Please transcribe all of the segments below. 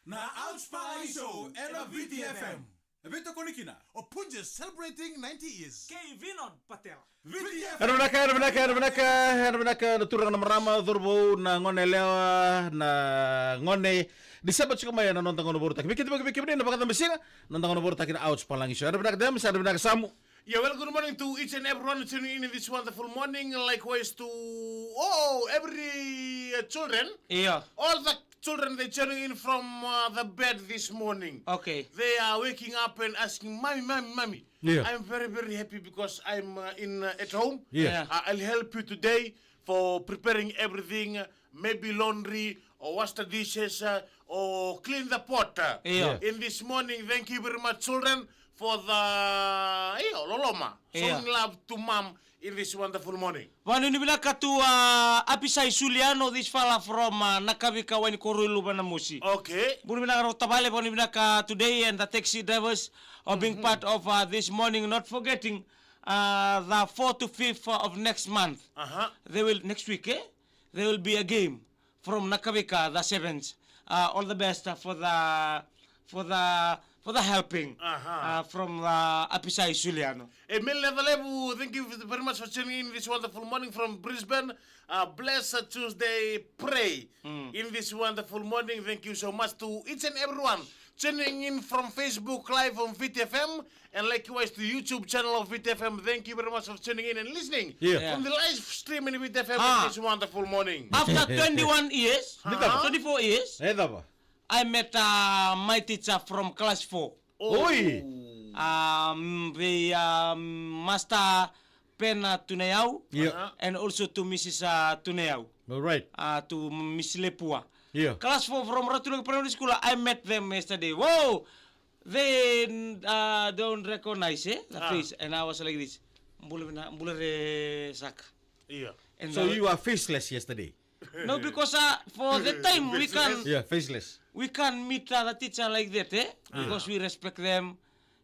na Outspy Show era VTFM. Vito Konikina. Opunja celebrating 90 years. Kay Vinod Patel. VTFM. Ano naturang na marama durbo na ngone lewa na ngone di sabat suka maya na nonton ngono bortak. Bikit na bakata mesina nonton ngono bortak na outs palangi show. Ano dem sa samu. Yeah, well, good morning to each and everyone tuning in this wonderful morning. Likewise to every children. Yeah. All the children they tuning in from the bed this morning. Okay. They are waking up and asking, "Mommy." Yeah. I'm very, very happy because I'm at home. Yeah. I'll help you today for preparing everything. Maybe laundry or wash the dishes or clean the pot. Yeah. In this morning, thank you very much, children, for the loloma. Yeah. Showing love to mom in this wonderful morning. Wanu ni bila katu apisai Suliano this fella from Nakavika when Korulu Banamusi. Okay. Buni bila rotabale buni bila ka today and the taxi drivers are being part of this morning, not forgetting the 4th to 5th of next month. They will next week, there will be a game from Nakavika, the sevens. All the best for the helping from Apisai Suliano. Emil Levu, thank you very much for tuning in this wonderful morning from Brisbane. Blessed Tuesday, pray in this wonderful morning. Thank you so much to each and everyone tuning in from Facebook Live on VTFM and likewise to YouTube channel of VTFM. Thank you very much for tuning in and listening from the live stream in VTFM this wonderful morning. After 21 years, 24 years, I met my teacher from class 4. Oi. The Master Pena Tunayau and also to Mrs. Tunayau. All right. To Miss Lepua. Yeah. Class 4 from Ratulung Primary School. I met them yesterday. Whoa! They don't recognize the face. And I was like this. Mbulere Saka. Yeah. And So you are faceless yesterday. no, because for the time we can... Yeah, faceless. We can't meet the teacher like that, because we respect them.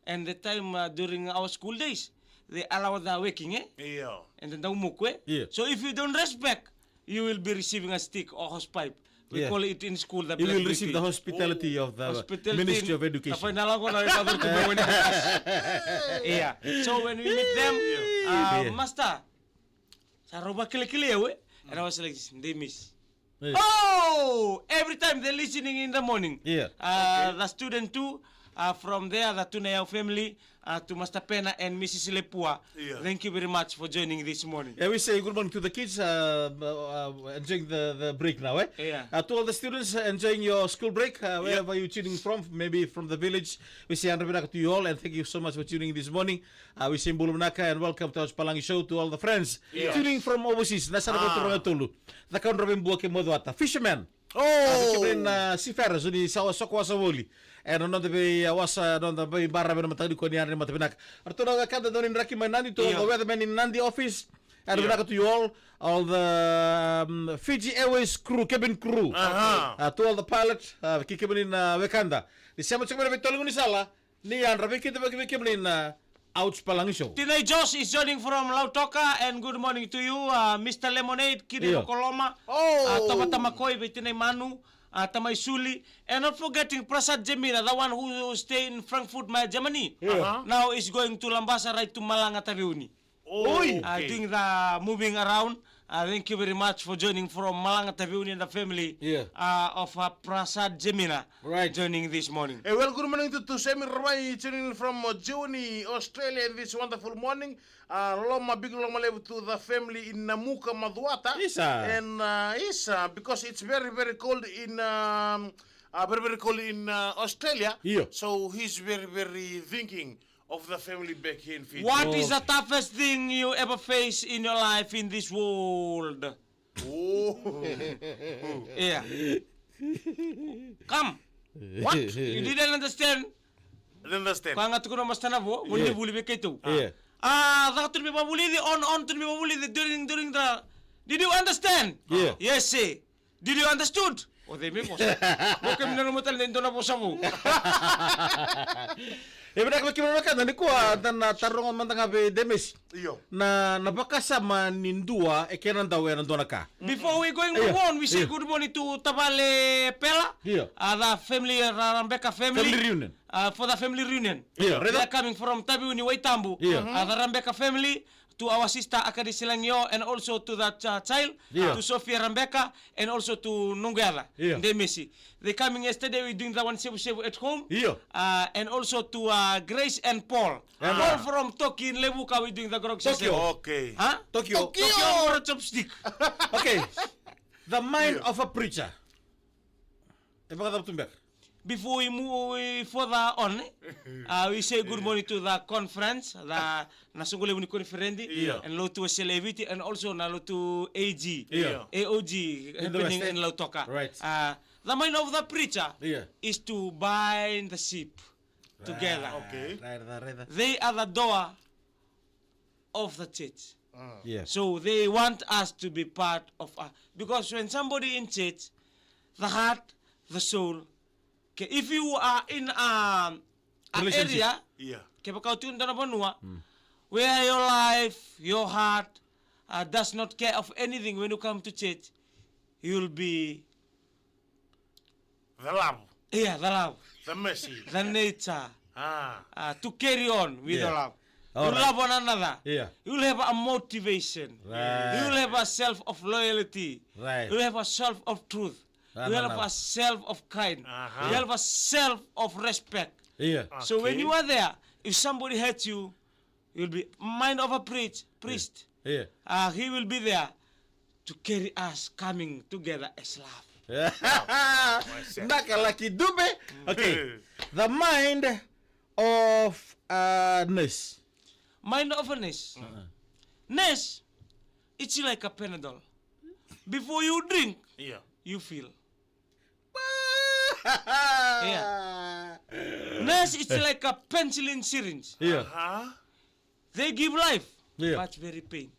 And the time during our school days, they allow the waking, Yeah. and then the umuk, Yeah. So if you don't respect, you will be receiving a stick or hosepipe. We call it in school the You black will receive briquet. the hospitality of the Hospitality Ministry of Education. Tapos na lang ko na ikaw to go in the class. Yeah. So when we meet them, Master, sa roba kili-kili, and I was like, they miss. Yeah. Oh! Every time they're listening in the morning. Yeah. The student too, from there, the Tunayao family, to Master Pena and Mrs. Lepua. Yeah. Thank you very much for joining this morning. Yeah, we say good morning to the kids enjoying the break now, Yeah. To all the students enjoying your school break, wherever you're tuning from, maybe from the village, we say Andrew to you all, and thank you so much for tuning in this morning. We say Mbulu Manaka and welcome to our Palangi Show to all the friends tuning from overseas. Nasa na tulu. The country of Mbuake Moduata. Fishermen. Kibrin seafarers ni sa sokwa sa woli. And on the way wasa on the way barra ben matadi ko niyan matabinak. Arto na kada donin raki manani to the weatherman in Nandi office. And to you all the Fiji Airways crew, cabin crew. To all the pilots, kikibin in Wakanda. Di sama cuma betol ni sala. Ni an rabi kita bagi kibin Outs Palangi Show. Tinay Josh is joining from Lautoka, and good morning to you, Mr. Lemonade, Kirino Koloma, Tamatamakoy, Tinay Manu, Tamay Suli, and not forgetting Prasad Jemina, the one who stay in Frankfurt, Germany. Now is going to Lambasa, right to Malanga Taviuni. Doing the moving around. Thank you very much for joining from Malanga Taviuni and the family of Prasad Jemina joining this morning. Well, good morning to Semi Rawai tuning in from Joni, Australia in this wonderful morning. Big loma level to the family in Namuka Maduata. And because it's very, very cold in Australia. So he's very, very thinking of the family back here in Fiji. What is the toughest thing you ever face in your life in this world? Yeah. Come. What? You didn't understand? Understand. Pangat ko na mas tanavo, wala buli be kaito. That to be babuli on to be babuli during the. Did you understand? Yeah. Yes, say. Did you understood? O de me posa. Mo kem na mo tal dentro na posa mo. Benar kalau kita kan tadi kuah dan tarungan mantang abe demes Iyo. na napakasama nindua ekenan tahu yang nonton ka. Before we going move on, we say good morning to Tabale Pela. Iya. The family, Rambeka family. Family reunion. For the family reunion. Iya, They Reda. are coming from Tabiuni Waitambu. Iya. The Rambeka family, to our sister Akadi Silangyo, and also to that child, Iya. to Sophia Rambeka, and also to Nungala. Iya. They Messi. They coming yesterday, we doing the one sebu at home. Iya. And also to Grace and Paul. Paul from Tokyo in Lebuka, we doing the grog Tokyo. system. Okay. Huh? Tokyo. Tokyo for a chopstick. Okay. The mind of a preacher. Apa kata betul mbak? Before we move further on, we say good morning to the conference, the Nasungole Uni Conferendi, Yeah. and Lotu Celebrity, and also na Lotu AG, Yeah. AOG, In the happening West in End. Lautoka. Right. The mind of the preacher Yeah. is to bind the sheep together. Okay. Right. They are the door of the church. Yes. So they want us to be part of us. Because when somebody in church, the heart, the soul, okay, if you are in an Relationship. area, Yeah. kaya kau tunda na banua, where your life, your heart does not care of anything when you come to church, you'll be, The love. the love, The mercy. the nature, to carry on with Yeah. the love. All You right. love one another. Yeah. You'll have a motivation. Right. You'll have a self of loyalty. Right. You'll have a self of truth. You'll have a self of kind. You have a self of respect. Iya. So when Okay. you are there, if somebody hurts you, you'll be mind of a priest. Iya. He will be there to carry us coming together as love. Nakalaki dube. Okay. The mind of a nurse. Mind of a nurse. Nurse, it's like a Panadol. Before you drink, Yeah. you feel. Nurse, it's like a penicillin syringe. Iya. They give life, Yeah. but very pain.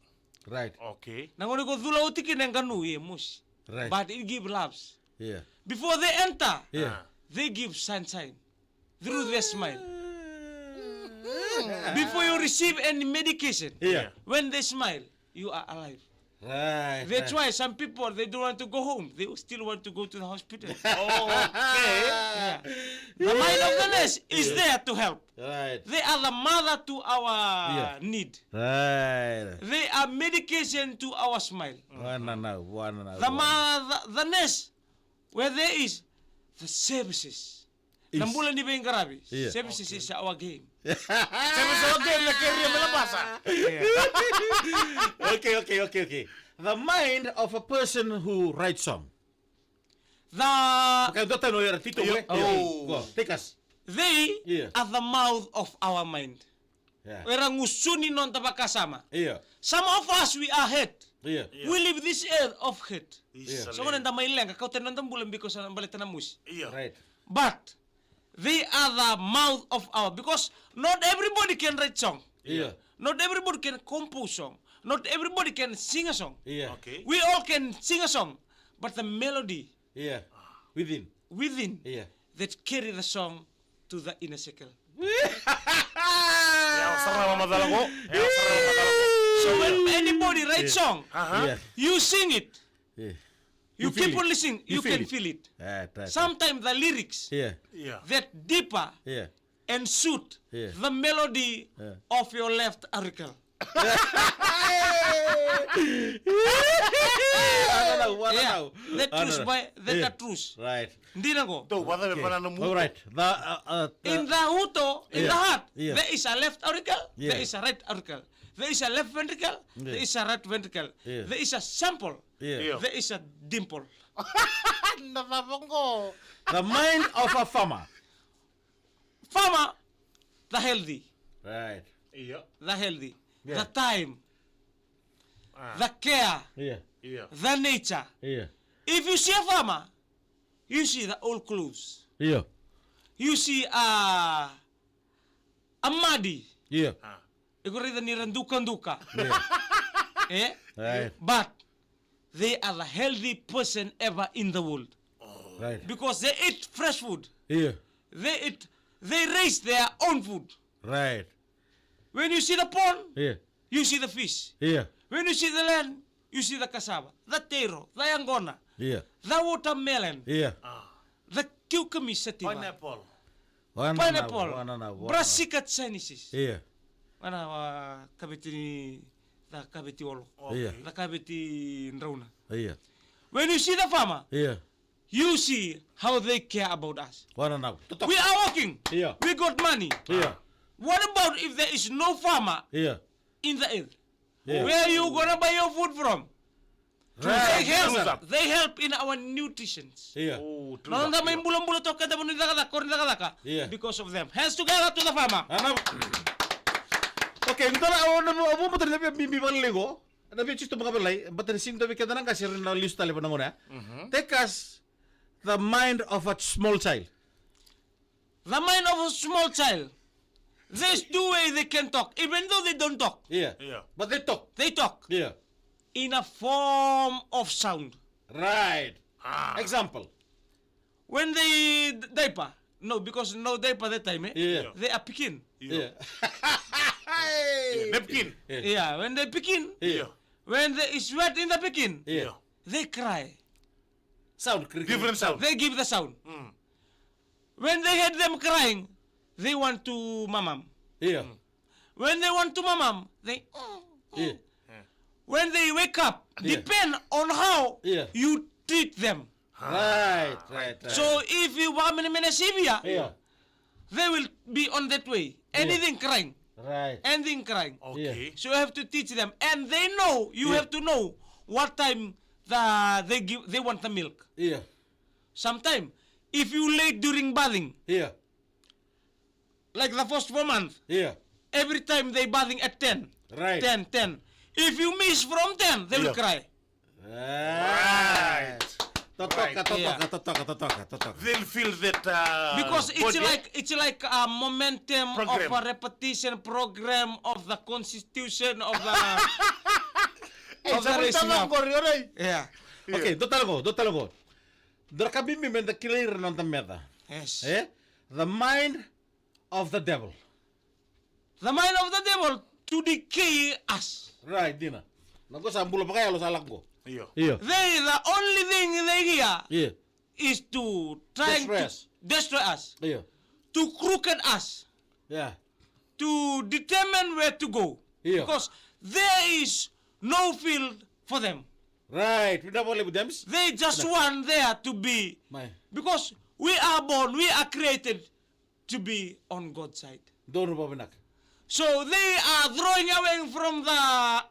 Right. Okay. Nangoni ko dula utikin ng kanu ye mus. Right. But it give loves. Iya. Before they enter, Yeah. they give sunshine through their smile. Before you receive any medication, Iya. when they smile, you are alive. Right. That's why some people they don't want to go home. They still want to go to the hospital. Okay. Yeah. The mind of the nurse is there to help. Right. They are the mother to our Yeah. need. Right. They are medication to our smile. One now. The mother, the nurse, where there is the services. Nambulan di ba yung garabi? Yeah. Services is our game. Sabi sa game na carry ang malabasa. Okay. The mind of a person who writes song. The Okay, dota no era tito we. Oh. Go. Take us. they Yeah. are the mouth of our mind. Yeah. Wera ngusuni non tabakasama. Iya. Some of us we are head. Iya. We live this earth of head. Isa So kung nanda may lang, kakao tanan bulan because ang balitan na mus. Yeah. Right. But they are the mouth of our, because not everybody can write song. Iya. Not everybody can compose song. Not everybody can sing a song. Iya. Okay. We all can sing a song, but the melody Iya. Within. within Iya. that carry the song to the inner circle. Yang sarang madala ko. Yang sarang madala ko. So when anybody writes song, Iya. you sing it. Iya. You You feel keep on it. listening. You You feel can it. feel it. Right. Sometimes the lyrics Iya. Yeah. that deeper Iya. and suit Yeah. the melody Yeah. of your left auricle. Yeah, that truth by that truth. Right. Hindi na ko. Tuh, bata may pananamu. All right. The In the huto, in the Yeah. heart, Yeah. there is a left auricle, Yeah. there is a right auricle. There is a left ventricle, there is a right ventricle. Yeah. There is a sample, Yeah. there is a dimple. Natapong ko. The mind of a farmer. Farmer, the healthy, Right. Iya. the healthy, Yeah. the time, the care, Iya. Iya. the nature. Iya. If you see a farmer, you see the old clothes. Iya. You see a muddy. Iya. Igorita ni randukan-duka. Eh? Right. But they are the healthy person ever in the world. Right. Because they eat fresh food. Yeah. They raise their own food. Right. When you see the pond, Yeah. you see the fish. Yeah. When you see the land, you see the cassava, the taro, the angona, Yeah. the watermelon, Yeah. the cucumber sativa, Pineapple. pineapple, Banana. brassica chinensis. Yeah. Mana kabiti the kabiti olo, Yeah. the kabiti nrauna. Yeah. When you see the farmer, Yeah. you see how they care about us. Banana. We are working. Yeah. We got money. Yeah. What about if there is no farmer Yeah. in the earth? Yeah. Where you gonna buy your food from? Right. They help in our nutrition. Yeah. Oh, true. Nanda may bulan-bulan to kada mo nidaka. Yeah. Because of them. Hands together to the farmer. Okay, entara ako mo tadi bibi panlego. Nabi chisto mga balay, but the sim tabi kada nang kasi rin na list tali pananguna. Take us the mind of a small child. The mind of a small child. There's two ways they can talk, even though they don't talk. Yeah. Yeah. But they talk. They talk Yeah. in a form of sound. Right. Ah. Example. When they diaper, no, because no diaper that time, Yeah. they are picking. Yeah. Napkin. Yeah, when they picking, Yeah. when they is wet in the picking, Yeah. they cry. Sound. Different sound. They give the sound. When they hear them crying, they want to mamam. Yeah. When they want to mamam, they. Yeah. When they wake up, Yeah. depend on how Yeah. you treat them. Right. So if you mamam severe, Yeah. they will be on that way. Anything crying, Right. anything crying. Okay. So you have to teach them, and they know. You Yeah. have to know what time they want the milk. Yeah. Sometime, if you late during bathing, Yeah. like the first 4 months, Yeah. every time they bathing at 10. Right. 10. If you miss from 10, they will Yeah. cry. Right. Right. Totok. They'll feel that Because body. it's like a momentum Program. of a repetition program of the constitution of the of the race now. Yeah. Okay, dotal ko. Drakabi mi men the clear ng tameda. Yes. Eh? The mind of the devil. The mind of the devil to decay us. Right, Dina. Nago sa bulo pa kaya lo salak ko. Yeah. Iya. The only thing they hear Iya. is to try Destroy to us. destroy us, Iya. to crooked us, Yeah. to determine where to go. Yeah. Because there is no field for them. Right. Tidak boleh budems. They just want there to be. Mai. Because we are born, we are created to be on God's side. Dono pa benak. So they are throwing away from the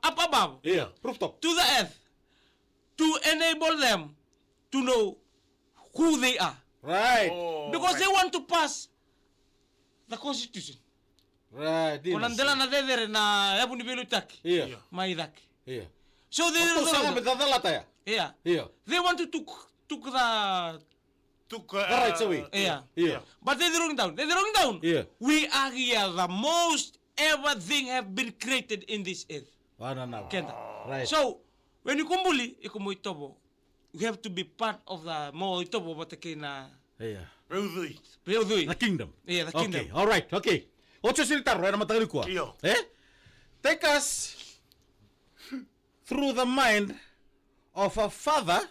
up above Iya. Rooftop. to the earth to enable them to know who they are. Right. Oh, Because right. they want to pass the constitution. Right. Dina. Konandela na dedere na yabu ni bilu taki. Iya. Maidak. Iya. So they Ito sa betadala taya. yeah. Iya. They want to took the Took The right away. yeah. Iya. But they're throwing down. They're throwing down. Yeah. We are here. The most ever thing have been created in this earth. Wala na. Kenta. Right. So, when you kumbuli, ikumo itobo. You have to be part of the mo itobo batake na Iya. Really? Beudui. The kingdom. Yeah, the kingdom. Okay. All right. Okay. Ocho silitar. Right na matagal ko. Iyo. Eh? Take us through the mind of a father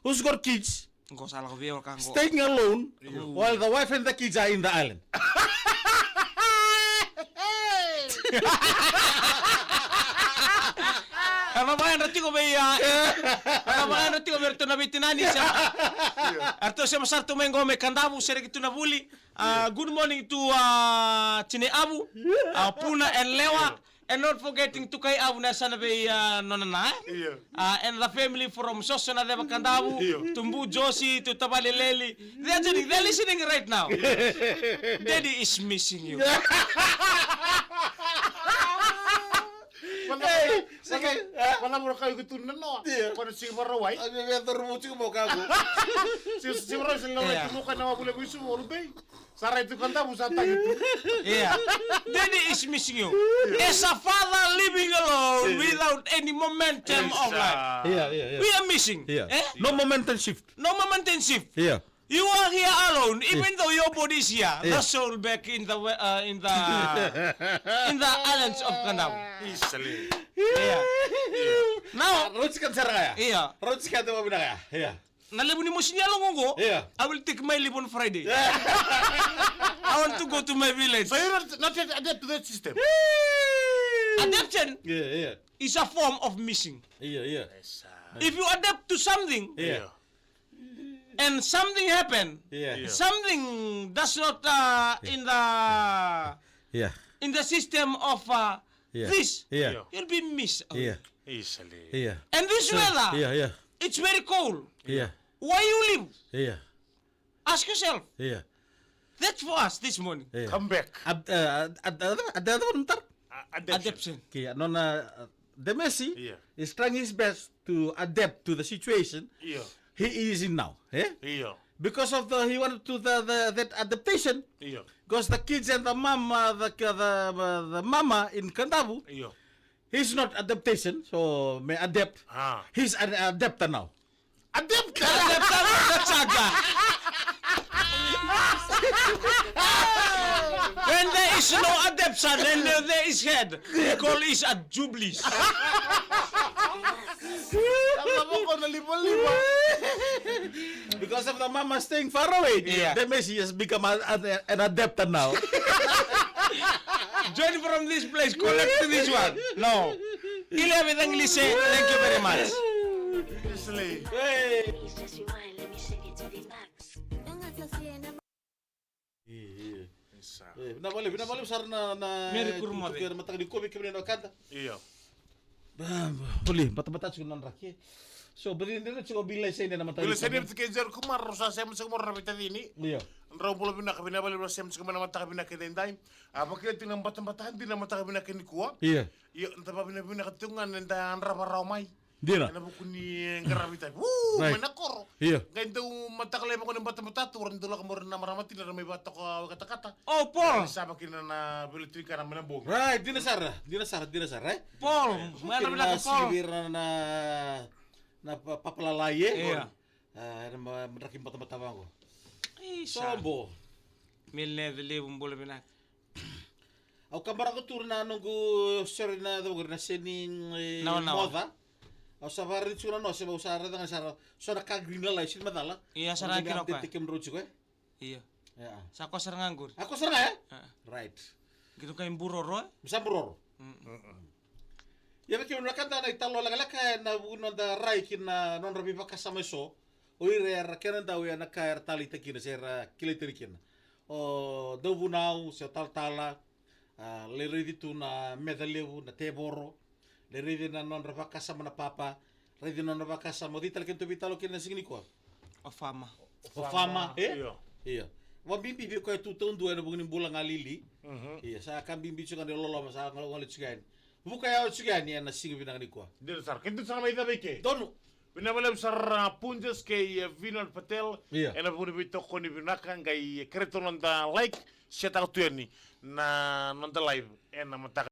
who's got kids Engko salah ko biyo kang ko. staying alone while the wife and the kids are in the island. Ano ba yan? Rati ko ba iya? Ano ba yan? Rati ko ba ito na bitinani siya? Arto siya masarto mo yung gome kandabu siya ito na buli. Good morning to Chine Abu, Puna and Lewa. And not forgetting to kay Abu na sana ba nonana. Yeah. And the family from Sosona de Kandabu, to Mbu Joshi, to Tabali Leli. They're listening right now. Daddy is missing you. Wala mo kayo gutunan no. Kung sige maraway. Ang may turbo mo kago. Si Ron sila Yeah. itu kan nama boleh bisu ulbay. Sara itu kan tahu sata gitu. Yeah. Daddy is missing you. As a father living alone without any momentum of life. Yeah. We are missing. Yeah. Eh? No momentum shift. No momentum shift. Yeah. You are here alone, even though your body is here. Yeah. The soul back in the in the islands of Kandam. Isali. Yeah. Now, Roach kan sarang ya? yeah. Roach kan tu apa bina ya? Yeah. Nalibuni mo sinyalong ko. Yeah. I will take my leave on Friday. I want to go to my village. So you're not yet adapt to that system. Adaptation Yeah. is a form of missing. Yeah. If you adapt to something Yeah. and something happen, Yeah. something does not in the system of Yeah. this, Yeah. you'll be missed. Yeah. Isali. Yeah. And this weather, Yeah. it's very cold. Yeah. Why you live? Yeah. Ask yourself. Yeah. That's for us this morning. Yeah. Come back. Ada apa bentar? Adaptation. Okay, nona the Messi Yeah. is trying his best to adapt to the situation Iya. he is in now. Eh? Iya. Because of he wanted to that adaptation. Iya. Because the kids and the mama, the mama in Kandavu, Iya. he's not adaptation, so may adapt. Ah. He's an adapter now. Adapt. That's saga. When there is no adaptation and there is head, we call it a jubilee. Alam mo ko nalibal-libal. Because of the mama staying far away, Yeah. the Messi has become an adapter now. Join from this place, collect to this one. No. Kill everything, listen. Thank you very much. Isali. Hey. Just rewind, let me shake it to the max. Binabalik sar na Meri kurma kaya matang di kobi kaya na kanta. Iya. Boleh, bata-bata sudah nanraki. So, beri na cukup bilay sa ina na matang. Bila saya ni kejar kumar rosa saya mesti kumar rapi tadi ini. Iya. Ndraw pula bina kabina bali rosa saya mesti kumar mata kabina kedendai. Apa kira tinggal batan-batan di mata kabina kini kuah. Iya. Iya, entah apa bina ketungan entah anra ramai. Dina. Ana buku ni ngarabi tay. Right. Menakor. Iya. Ganto mata kalay mo ko ng bata-bata turan dula ka mo na maramati na may bata ko kata-kata. Oh, Paul. Sama kina na bilitri ka na menambong. Right, dinasar, eh? Paul. Mana bilang ke Paul? Sibir na papalalaye. Iya. Merakim mata-mata ko. Isa. Sombo. Milne vili bumbolo binak. Au kamar ako tur na nunggu sorry na na sening Nawan. moda. Au sabarin tsuna no se ba usara dengan sara so na kagrina la isin madala. Iya, sarang kino ka. Tikim roju ko. Iya. Ya. Sako sarang nganggur. Ako serang ya? Ah. Right. Gitu kayak buroro. Bisa buror. Ya betul nak kata na italo laka na uno da rai kina non rabi pa kasama so. Oire era kena da ya na kair tali takina sera kilitirikin. O dobu nau se tala le redi tu na medalevu na teboro. Le redi na non rabi kasama na papa. Redi non rabi kasama dital kento vitalo kina singni ko. O fama. O fama, Iya. Iya. Wa bimbi bi ko tu ton duwe na bugni bulang alili. Iya, sa kan bimbi chukan de lolo masa ngal chukan. Buka ya chukan ya na singi binang ni ko. Dito sar, kinto sa may tabi ke. Donu. Binabalem sar punjas kay Vinod Patel. Iya. Ena puni bito ko ni binakan kay kreto nonta like siya ta tuyan ni na nonta live ena mata